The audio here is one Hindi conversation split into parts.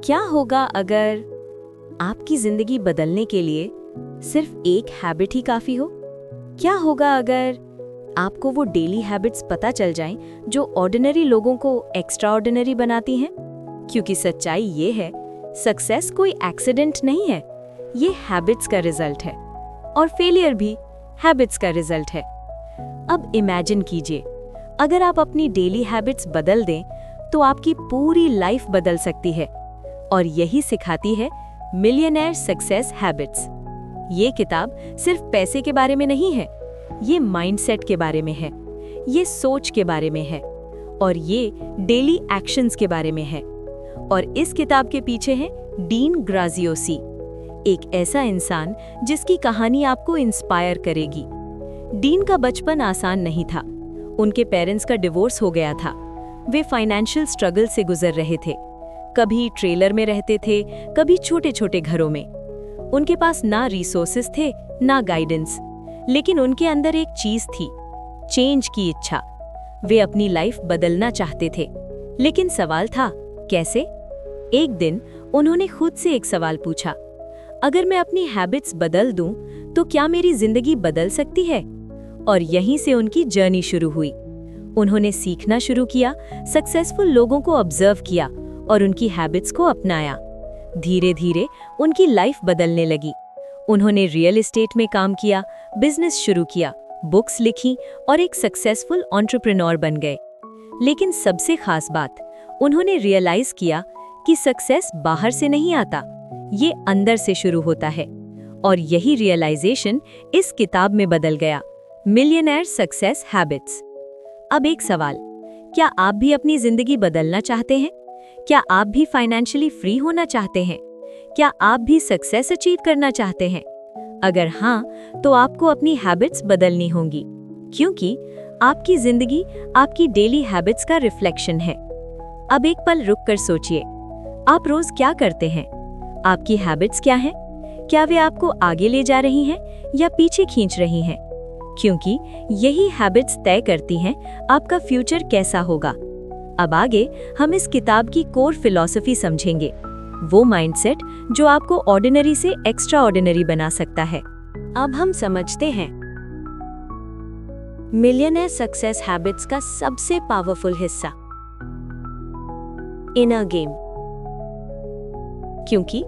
क्या होगा अगर आपकी जिंदगी बदलने के लिए सिर्फ एक हैबिट ही काफी हो? क्या होगा अगर आपको वो डेली हैबिट्स पता चल जाएं जो ऑर्डिनरी लोगों को एक्स्ट्रा ऑर्डिनरी बनाती हैं? क्योंकि सच्चाई ये है, सक्सेस कोई एक्सीडेंट नहीं है, ये हैबिट्स का रिजल्ट है और फेलियर भी हैबिट्स का रिजल्ट है। अब इमेजिन कीजिए, अगर आप अपनी डेली हैबिट्स बदल दें तो आपकी पूरी लाइफ बदल सकती है। और यही सिखाती है मिलियनेयर सक्सेस हैबिट्स। ये किताब सिर्फ पैसे के बारे में नहीं है, ये माइंडसेट के बारे में है, ये सोच के बारे में है और ये डेली एक्शंस के बारे में है। और इस किताब के पीछे है डीन ग्राजियोसी, एक ऐसा इंसान जिसकी कहानी आपको इंस्पायर करेगी। डीन का बचपन आसान नहीं था। उनके पेरेंट्स का डिवोर्स हो गया था। वे फाइनेंशियल स्ट्रगल से गुजर रहे थे। कभी ट्रेलर में रहते थे, कभी छोटे छोटे घरों में। उनके पास ना रिसोर्सेस थे, ना गाइडेंस, लेकिन उनके अंदर एक चीज थी, चेंज की इच्छा। वे अपनी लाइफ बदलना चाहते थे, लेकिन सवाल था कैसे? एक दिन उन्होंने खुद से एक सवाल पूछा, अगर मैं अपनी हैबिट्स बदल दूं तो क्या मेरी जिंदगी बदल सकती है? और यहीं से उनकी जर्नी शुरू हुई। उन्होंने सीखना शुरू किया, सक्सेसफुल लोगों को ऑब्जर्व किया और उनकी हैबिट्स को अपनाया। धीरे धीरे उनकी लाइफ बदलने लगी। उन्होंने रियल एस्टेट में काम किया, बिजनेस शुरू किया, बुक्स लिखी और एक सक्सेसफुल एंटरप्रेन्योर बन गए। लेकिन सबसे खास बात, उन्होंने रियलाइज किया कि सक्सेस बाहर से नहीं आता, ये अंदर से शुरू होता है। और यही रियलाइजेशन इस किताब में बदल गया, मिलियनेयर सक्सेस हैबिट्स। अब एक सवाल, क्या आप भी अपनी जिंदगी बदलना चाहते हैं? क्या आप भी फाइनेंशियली फ्री होना चाहते हैं? क्या आप भी सक्सेस अचीव करना चाहते हैं? अगर हाँ, तो आपको अपनी हैबिट्स बदलनी होंगी, क्योंकि आपकी जिंदगी आपकी डेली हैबिट्स का रिफ्लेक्शन है। अब एक पल रुक कर सोचिए, आप रोज क्या करते हैं? आपकी हैबिट्स क्या हैं? क्या वे आपको आगे ले जा रही हैं या पीछे खींच रही हैं? क्योंकि यही हैबिट्स तय करती हैं आपका फ्यूचर कैसा होगा। अब आगे हम इस किताब की कोर फिलॉसफी समझेंगे, वो माइंडसेट जो आपको ऑर्डिनरी से एक्स्ट्रा ऑर्डिनरी बना सकता है। अब हम समझते हैं मिलियनेयर सक्सेस हैबिट्स का सबसे पावरफुल हिस्सा, इनर गेम। क्योंकि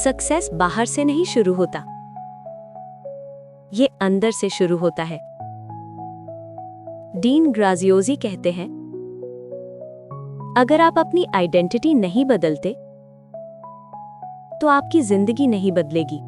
सक्सेस बाहर से नहीं शुरू होता, ये अंदर से शुरू होता है। डीन ग्राजियोसी कहते हैं, अगर आप अपनी आइडेंटिटी नहीं बदलते तो आपकी जिंदगी नहीं बदलेगी।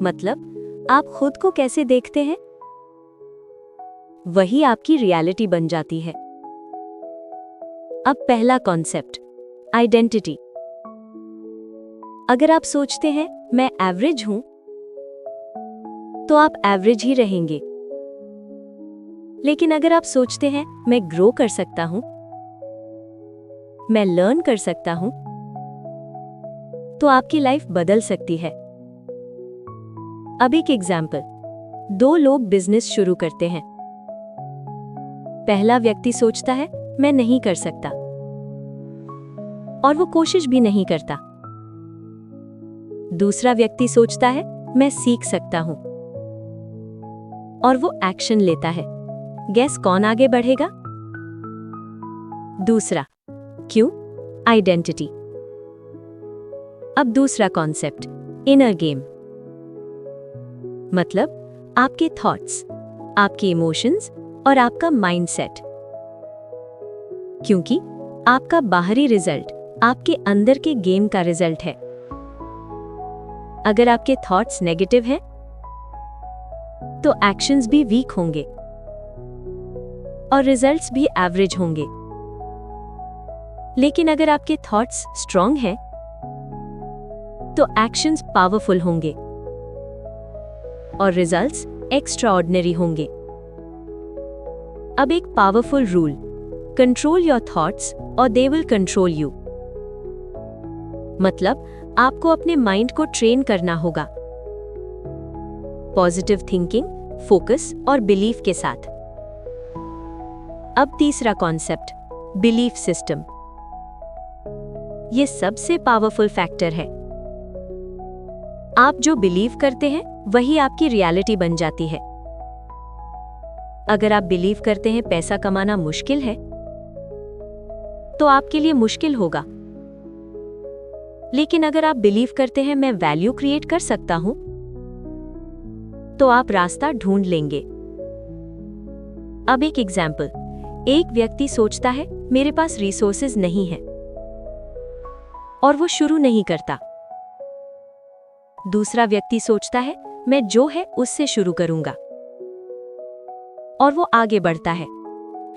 मतलब आप खुद को कैसे देखते हैं, वही आपकी रियलिटी बन जाती है। अब पहला कॉन्सेप्ट, आइडेंटिटी। अगर आप सोचते हैं मैं एवरेज हूं, तो आप एवरेज ही रहेंगे। लेकिन अगर आप सोचते हैं मैं ग्रो कर सकता हूं, मैं लर्न कर सकता हूं, तो आपकी लाइफ बदल सकती है। अब एक एग्जाम्पल, दो लोग बिजनेस शुरू करते हैं। पहला व्यक्ति सोचता है मैं नहीं कर सकता और वो कोशिश भी नहीं करता। दूसरा व्यक्ति सोचता है मैं सीख सकता हूं और वो एक्शन लेता है। गैस कौन आगे बढ़ेगा? दूसरा। क्यों? आइडेंटिटी। अब दूसरा कॉन्सेप्ट, इनर गेम। मतलब आपके थॉट्स, आपके इमोशंस और आपका माइंडसेट। क्योंकि आपका बाहरी रिजल्ट आपके अंदर के गेम का रिजल्ट है। अगर आपके थॉट्स नेगेटिव हैं, तो एक्शंस भी वीक होंगे और रिजल्ट्स भी एवरेज होंगे। लेकिन अगर आपके थॉट्स स्ट्रांग हैं, तो एक्शंस पावरफुल होंगे और रिजल्ट्स एक्स्ट्राऑर्डिनरी होंगे। अब एक powerful rule, control your thoughts और दे विल कंट्रोल यू। मतलब आपको अपने माइंड को ट्रेन करना होगा, पॉजिटिव थिंकिंग, फोकस और बिलीफ के साथ। अब तीसरा कॉन्सेप्ट, बिलीफ सिस्टम। ये सबसे पावरफुल फैक्टर है। आप जो बिलीव करते हैं वही आपकी रियलिटी बन जाती है। अगर आप बिलीव करते हैं पैसा कमाना मुश्किल है, तो आपके लिए मुश्किल होगा। लेकिन अगर आप बिलीव करते हैं मैं वैल्यू क्रिएट कर सकता हूं, तो आप रास्ता ढूंढ लेंगे। अब एक एग्जाम्पल, एक व्यक्ति सोचता है मेरे पास रिसोर्सेज नहीं है और वो शुरू नहीं करता। दूसरा व्यक्ति सोचता है मैं जो है उससे शुरू करूंगा और वो आगे बढ़ता है।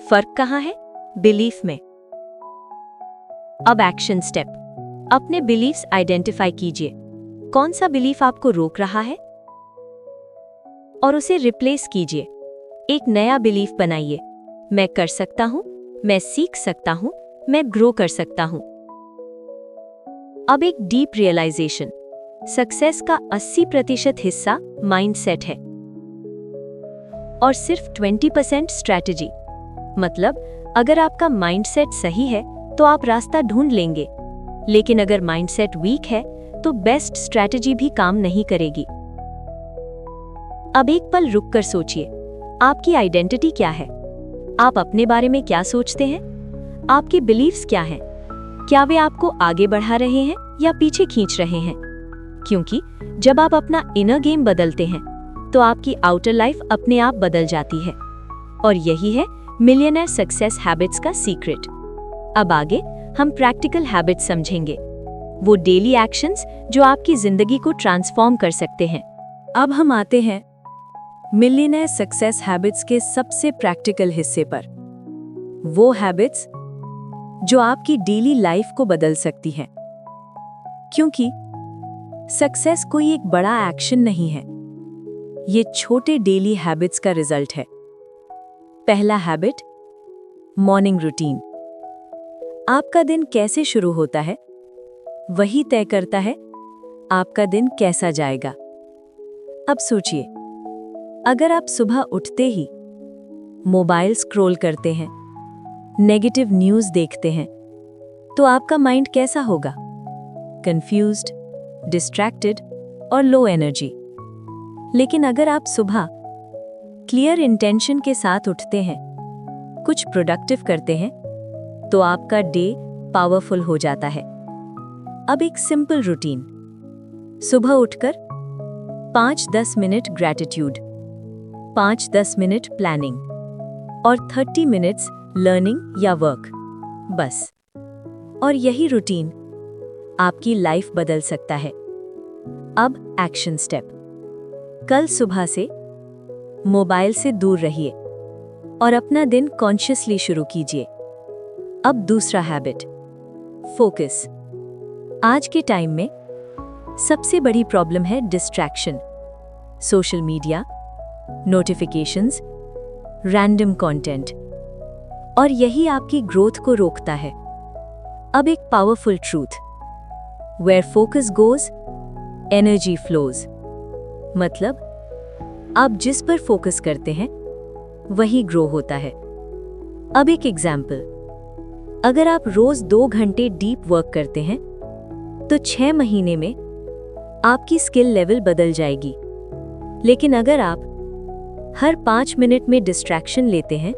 फर्क कहां है? बिलीफ में। अब एक्शन स्टेप, अपने बिलीफ्स आइडेंटिफाई कीजिए। कौन सा बिलीफ आपको रोक रहा है और उसे रिप्लेस कीजिए। एक नया बिलीफ बनाइए, मैं कर सकता हूं, मैं सीख सकता हूं, मैं ग्रो कर सकता हूं। अब एक डीप रियलाइजेशन, सक्सेस का 80% हिस्सा माइंडसेट है और सिर्फ 20% स्ट्रैटेजी। मतलब अगर आपका माइंडसेट सही है तो आप रास्ता ढूंढ लेंगे, लेकिन अगर माइंडसेट वीक है तो बेस्ट स्ट्रैटेजी भी काम नहीं करेगी। अब एक पल रुककर सोचिए, आपकी आइडेंटिटी क्या है? आप अपने बारे में क्या सोचते हैं? आपके बिलीव्स क्या हैं? क्या वे आपको आगे बढ़ा रहे हैं या पीछे खींच रहे हैं? क्योंकि जब आप अपना इनर गेम बदलते हैं तो आपकी आउटर लाइफ अपने आप बदल जाती है। और यही है मिलियनेयर सक्सेस हैबिट्स का सीक्रेट। अब आगे हम प्रैक्टिकल हैबिट्स समझेंगे, वो डेली एक्शंस जो आपकी जिंदगी को ट्रांसफॉर्म कर सकते हैं। अब हम आते हैं मिलियनेयर सक्सेस हैबिट्स के सबसे प्रैक्टिकल हिस्से पर। वो हैबिट्स जो आपकी डेली लाइफ को बदल सकती हैं। क्योंकि सक्सेस कोई एक बड़ा एक्शन नहीं है, ये छोटे डेली हैबिट्स का रिजल्ट है। पहला हैबिट, मॉर्निंग रूटीन। आपका दिन कैसे शुरू होता है वही तय करता है आपका दिन कैसा जाएगा। अब सोचिए, अगर आप सुबह उठते ही मोबाइल स्क्रॉल करते हैं, नेगेटिव न्यूज़ देखते हैं, तो आपका माइंड कैसा होगा? कंफ्यूज्ड, डिस्ट्रैक्टेड और लो एनर्जी। लेकिन अगर आप सुबह क्लियर इंटेंशन के साथ उठते हैं, कुछ प्रोडक्टिव करते हैं, तो आपका डे पावरफुल हो जाता है। अब एक सिंपल रूटीन, सुबह उठकर 5-10 मिनट ग्रैटिट्यूड, 5-10 मिनट प्लानिंग और 30 मिनट्स लर्निंग या वर्क, बस। और यही रूटीन आपकी लाइफ बदल सकता है। अब एक्शन स्टेप, कल सुबह से मोबाइल से दूर रहिए और अपना दिन कॉन्शियसली शुरू कीजिए। अब दूसरा हैबिट, फोकस। आज के टाइम में सबसे बड़ी प्रॉब्लम है distraction, social media, notifications, random content, और यही आपकी ग्रोथ को रोकता है। अब एक powerful truth, where focus goes energy flows. मतलब आप जिस पर फोकस करते हैं वही ग्रो होता है। अब एक एग्जाम्पल, अगर आप रोज 2 घंटे डीप वर्क करते हैं तो 6 महीने में आपकी स्किल लेवल बदल जाएगी। लेकिन अगर आप हर 5 मिनट में डिस्ट्रैक्शन लेते हैं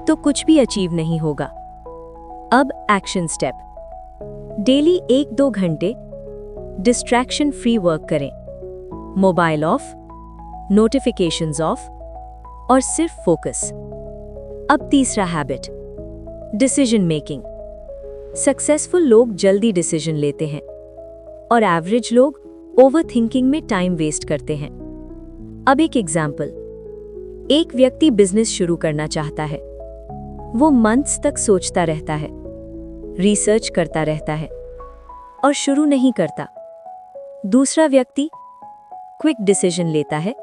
तो कुछ भी अचीव नहीं होगा। अब एक्शन स्टेप, डेली 1-2 घंटे डिस्ट्रैक्शन फ्री वर्क करें। मोबाइल ऑफ, नोटिफिकेशंस ऑफ और सिर्फ फोकस। अब तीसरा हैबिट, डिसीजन मेकिंग। सक्सेसफुल लोग जल्दी डिसीजन लेते हैं और एवरेज लोग ओवरथिंकिंग में टाइम वेस्ट करते हैं। अब एक एग्जाम्पल, एक व्यक्ति बिजनेस शुरू करना चाहता है, वो मंथ्स तक सोचता रहता है, रिसर्च करता रहता है और शुरू नहीं करता। दूसरा व्यक्ति क्विक डिसीजन लेता है,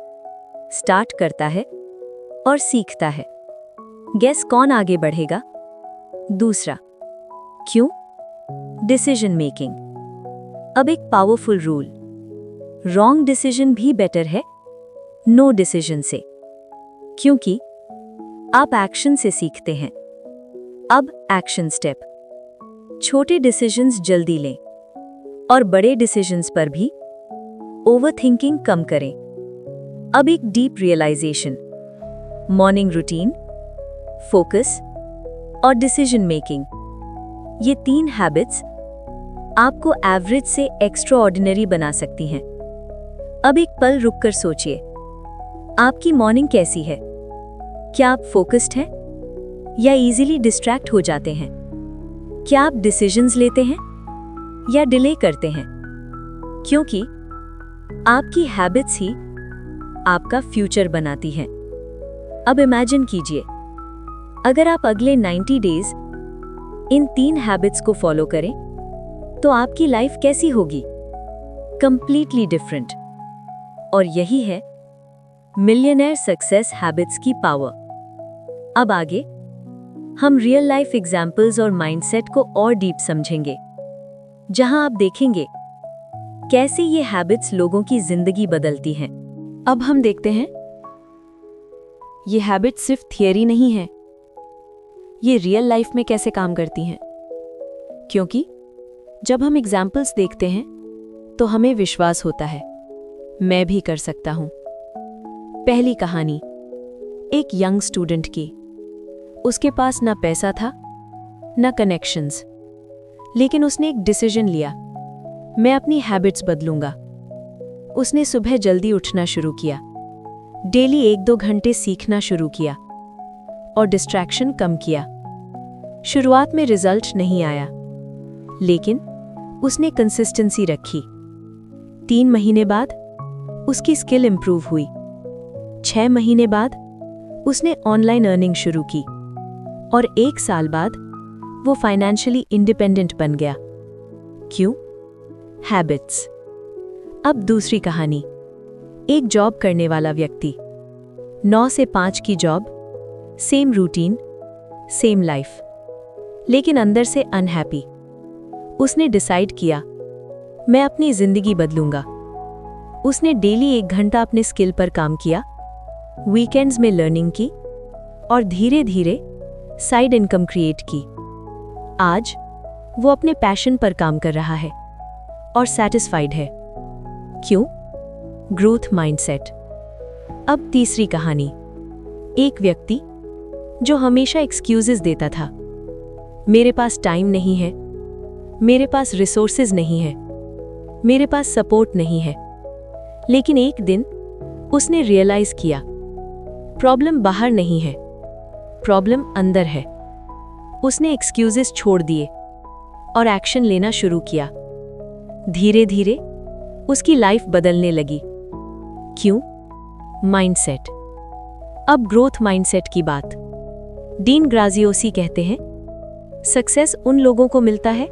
स्टार्ट करता है और सीखता है। गेस कौन आगे बढ़ेगा? दूसरा। क्यों? Decision making. अब एक पावरफुल रूल, रॉन्ग डिसीजन भी बेटर है नो डिसीजन से, क्योंकि आप एक्शन से सीखते हैं। अब एक्शन स्टेप, छोटे डिसीजंस जल्दी लें और बड़े डिसीजंस पर भी ओवरथिंकिंग कम करें। अब एक deep realisation, morning routine, focus और डिसीजन मेकिंग, ये 3 हैबिट्स आपको एवरेज से एक्स्ट्रा ऑर्डिनरी बना सकती हैं। अब एक पल रुककर सोचिए, आपकी मॉर्निंग कैसी है? क्या आप फोकस्ड हैं या इजीली डिस्ट्रैक्ट हो जाते हैं? क्या आप डिसीजंस लेते हैं या डिले करते हैं? क्योंकि आपकी हैबिट्स ही आपका फ्यूचर बनाती हैं। अब इमेजिन कीजिए, अगर आप अगले 90 डेज इन 3 हैबिट्स को फॉलो करें तो आपकी लाइफ कैसी होगी? Completely different. और यही है मिलियनेयर सक्सेस हैबिट्स की पावर। अब आगे हम रियल लाइफ एग्जाम्पल्स और माइंडसेट को और डीप समझेंगे, जहां आप देखेंगे कैसे ये हैबिट्स लोगों की जिंदगी बदलती हैं। अब हम देखते हैं, ये हैबिट्स सिर्फ थियरी नहीं है, ये रियल लाइफ में कैसे काम करती हैं। क्योंकि जब हम एग्जाम्पल्स देखते हैं तो हमें विश्वास होता है, मैं भी कर सकता हूं। पहली कहानी एक यंग स्टूडेंट की। उसके पास ना पैसा था ना कनेक्शंस, लेकिन उसने एक डिसीजन लिया, मैं अपनी हैबिट्स बदलूंगा। उसने सुबह जल्दी उठना शुरू किया, डेली 1-2 घंटे सीखना शुरू किया और डिस्ट्रैक्शन कम किया। शुरुआत में रिजल्ट नहीं आया, लेकिन उसने कंसिस्टेंसी रखी। 3 महीने बाद उसकी स्किल इंप्रूव हुई। 6 महीने बाद उसने ऑनलाइन अर्निंग शुरू की और 1 साल बाद वो फाइनेंशियली इंडिपेंडेंट बन गया। क्यों? हैबिट्स। अब दूसरी कहानी, एक जॉब करने वाला व्यक्ति, 9 से 5 की job, same routine, same life, लेकिन अंदर से अनहैप्पी। उसने डिसाइड किया, मैं अपनी जिंदगी बदलूंगा। उसने डेली 1 घंटा अपने स्किल पर काम किया, वीकेंड्स में लर्निंग की और धीरे धीरे साइड इनकम क्रिएट की। आज वो अपने पैशन पर काम कर रहा है और सैटिस्फाइड है। क्यों? Growth mindset. अब तीसरी कहानी, एक व्यक्ति जो हमेशा एक्सक्यूजेस देता था, मेरे पास टाइम नहीं है, मेरे पास रिसोर्सेज नहीं है, मेरे पास सपोर्ट नहीं है। लेकिन एक दिन उसने रियलाइज किया, प्रॉब्लम बाहर नहीं है, प्रॉब्लम अंदर है। उसने एक्सक्यूजेस छोड़ दिए और एक्शन लेना शुरू किया। धीरे धीरे उसकी लाइफ बदलने लगी। क्यों? माइंडसेट। अब ग्रोथ माइंडसेट की बात। डीन ग्राजियोसी कहते हैं, सक्सेस उन लोगों को मिलता है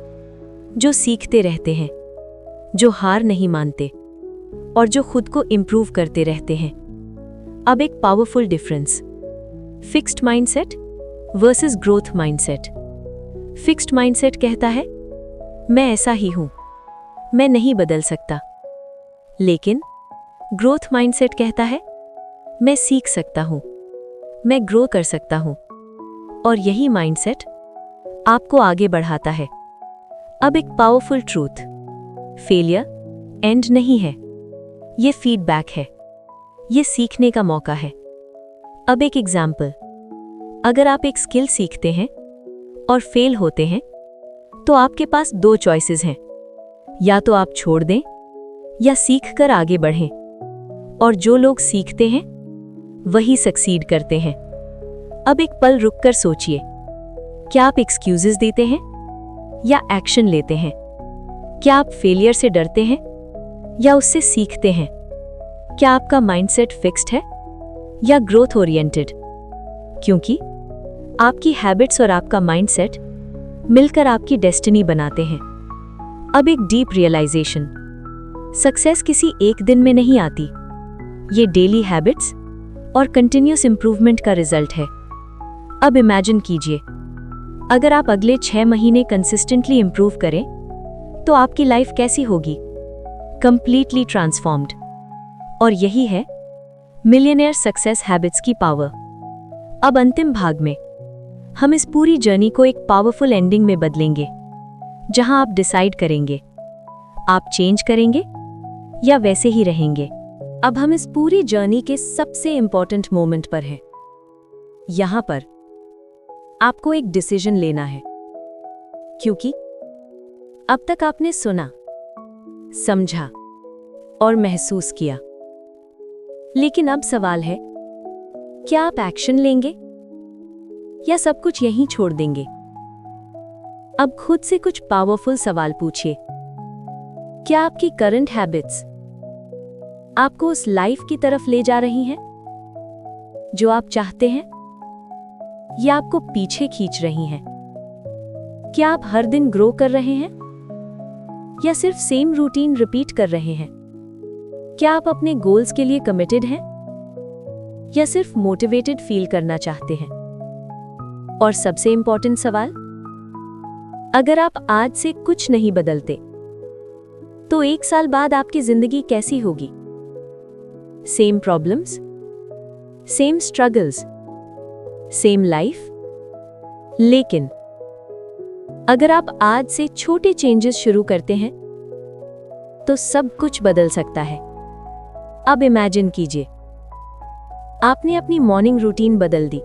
जो सीखते रहते हैं, जो हार नहीं मानते और जो खुद को इंप्रूव करते रहते हैं। अब एक powerful difference, fixed mindset versus growth mindset. Fixed mindset कहता है, मैं ऐसा ही हूं, मैं नहीं बदल सकता। लेकिन ग्रोथ माइंडसेट कहता है, मैं सीख सकता हूं, मैं ग्रो कर सकता हूं। और यही माइंडसेट आपको आगे बढ़ाता है। अब एक पावरफुल ट्रूथ, फेलियर एंड नहीं है, ये फीडबैक है, ये सीखने का मौका है। अब एक एग्जाम्पल, अगर आप एक स्किल सीखते हैं और फेल होते हैं तो आपके पास 2 चॉइसेस हैं, या तो आप छोड़ दें या सीख कर आगे बढ़ें। और जो लोग सीखते हैं वही सक्सीड करते हैं। अब एक पल रुककर सोचिए, क्या आप एक्सक्यूजेस देते हैं या एक्शन लेते हैं? क्या आप फेलियर से डरते हैं या उससे सीखते हैं? क्या आपका माइंडसेट फिक्स्ड है या ग्रोथ ओरिएंटेड? क्योंकि आपकी हैबिट्स और आपका माइंडसेट मिलकर आपकी डेस्टिनी बनाते हैं। अब एक डीप रियलाइजेशन, सक्सेस किसी एक दिन में नहीं आती, ये डेली हैबिट्स और कंटिन्यूस इंप्रूवमेंट का रिजल्ट है। अब इमेजिन कीजिए, अगर आप अगले 6 महीने कंसिस्टेंटली इंप्रूव करें तो आपकी लाइफ कैसी होगी? Completely transformed. और यही है मिलियनेयर सक्सेस हैबिट्स की पावर। अब अंतिम भाग में हम इस पूरी जर्नी को एक पावरफुल एंडिंग में बदलेंगे, जहां आप डिसाइड करेंगे आप चेंज करेंगे या वैसे ही रहेंगे। अब हम इस पूरी जर्नी के सबसे इंपॉर्टेंट मोमेंट पर हैं। यहां पर आपको एक डिसीजन लेना है, क्योंकि अब तक आपने सुना, समझा और महसूस किया, लेकिन अब सवाल है, क्या आप एक्शन लेंगे या सब कुछ यहीं छोड़ देंगे? अब खुद से कुछ पावरफुल सवाल पूछिए। क्या आपकी करंट हैबिट्स आपको उस लाइफ की तरफ ले जा रही हैं जो आप चाहते हैं, या आपको पीछे खींच रही हैं? क्या आप हर दिन ग्रो कर रहे हैं या सिर्फ सेम रूटीन रिपीट कर रहे हैं? क्या आप अपने गोल्स के लिए कमिटेड हैं या सिर्फ मोटिवेटेड फील करना चाहते हैं? और सबसे इंपॉर्टेंट सवाल, अगर आप आज से कुछ नहीं बदलते तो 1 साल बाद आपकी जिंदगी कैसी होगी? Same problems, same struggles, same life? लेकिन अगर आप आज से छोटे चेंजेस शुरू करते हैं तो सब कुछ बदल सकता है। अब इमेजिन कीजिए, आपने अपनी मॉर्निंग रूटीन बदल दी,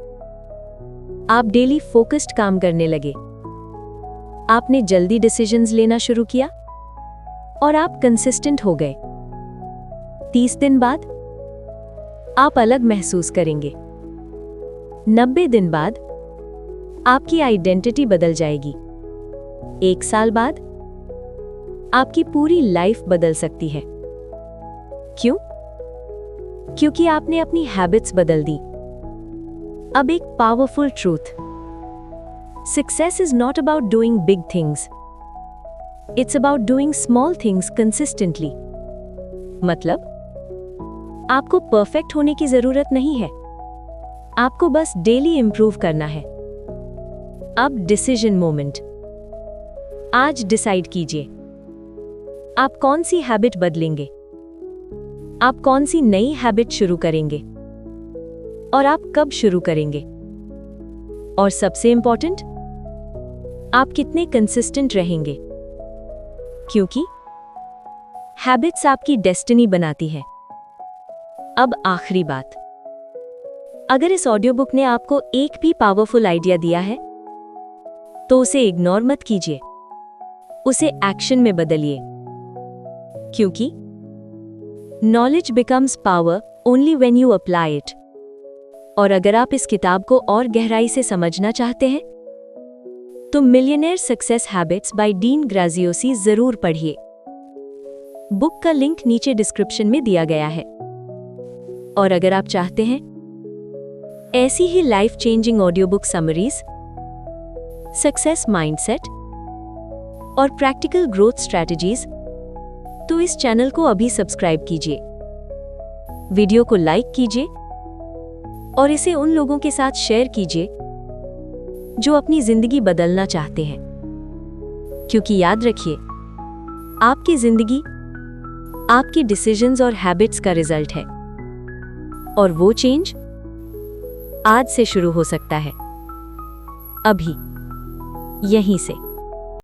आप डेली फोकस्ड काम करने लगे, आपने जल्दी डिसीजंस लेना शुरू किया और आप कंसिस्टेंट हो गए। 30 दिन बाद आप अलग महसूस करेंगे। 90 दिन बाद आपकी आइडेंटिटी बदल जाएगी। 1 साल बाद आपकी पूरी लाइफ बदल सकती है। क्यों? क्योंकि आपने अपनी हैबिट्स बदल दी। अब एक powerful truth, success is not about doing big things, it's about doing small things consistently. मतलब आपको परफेक्ट होने की जरूरत नहीं है, आपको बस डेली इंप्रूव करना है। अब डिसीजन मोमेंट। आज डिसाइड कीजिए, आप कौन सी हैबिट बदलेंगे, आप कौन सी नई हैबिट शुरू करेंगे और आप कब शुरू करेंगे। और सबसे इंपॉर्टेंट, आप कितने कंसिस्टेंट रहेंगे, क्योंकि हैबिट्स आपकी डेस्टिनी बनाती है। अब आखिरी बात, अगर इस ऑडियो बुक ने आपको एक भी पावरफुल आइडिया दिया है तो उसे इग्नोर मत कीजिए, उसे एक्शन में बदलिए, क्योंकि knowledge becomes power only when you apply it. और अगर आप इस किताब को और गहराई से समझना चाहते हैं तो millionaire success habits by Dean Graziosi जरूर पढ़िए। बुक का लिंक नीचे डिस्क्रिप्शन में दिया गया है। और अगर आप चाहते हैं ऐसी ही life changing audio book summaries, success mindset और प्रैक्टिकल ग्रोथ स्ट्रैटेजीज, तो इस चैनल को अभी सब्सक्राइब कीजिए, वीडियो को लाइक कीजिए और इसे उन लोगों के साथ शेयर कीजिए जो अपनी जिंदगी बदलना चाहते हैं। क्योंकि याद रखिए, आपकी जिंदगी आपकी डिसीजंस और हैबिट्स का रिजल्ट है, और वो चेंज आज से शुरू हो सकता है, अभी, यहीं से।